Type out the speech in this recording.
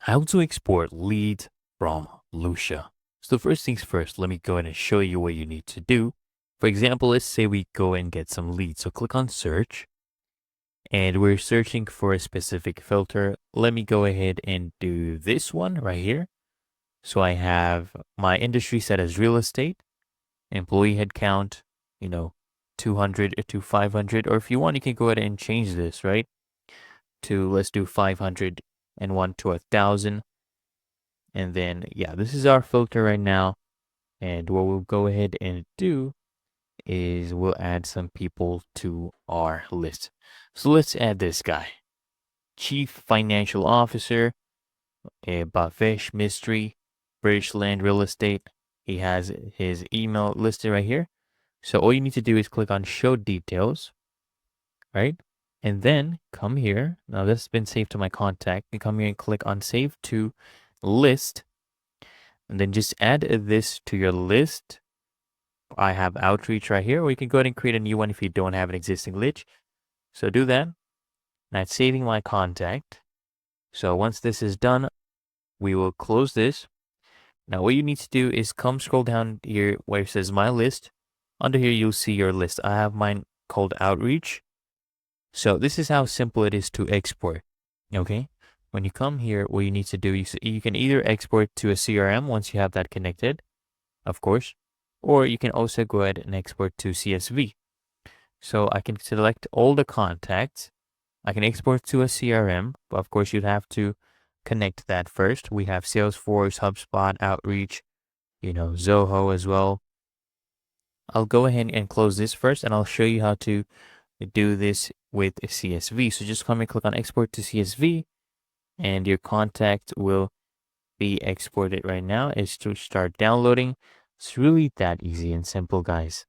How to export leads from Lusha. So first things first, let me go ahead and show you what you need to do. For example, let's say we go and get some leads. So click on search and we're searching for a specific filter. Let me go ahead and do this one right here. So I have my industry set as real estate, employee headcount, 200 to 500. Or if you want, you can go ahead and change this, right? Let's do 501 to 1,000. And then, yeah, this is our filter right now. And what we'll go ahead and do is we'll add some people to our list. So let's add this guy. Chief Financial Officer, Bavesh Mystery, British Land Real Estate. He has his email listed right here. So all you need to do is click on Show Details, right? And then come here. Now this has been saved to my contact. You come here and click on Save to List. And then just add this to your list. I have outreach right here, or you can go ahead and create a new one if you don't have an existing list. So do that. Now it's saving my contact. So once this is done, we will close this. Now what you need to do is come scroll down here where it says my list. Under here, you'll see your list. I have mine called outreach. So this is how simple it is to export. Okay. When you come here, what you need to do, you can either export to a CRM once you have that connected, of course, or you can also go ahead and export to CSV. So I can select all the contacts. I can export to a CRM, but of course you'd have to connect that first. We have Salesforce, HubSpot, Outreach, Zoho as well. I'll go ahead and close this first and I'll show you how to do this with a CSV. So just come and click on export to CSV and your contact will be exported right now. It's to start downloading. It's really that easy and simple, guys.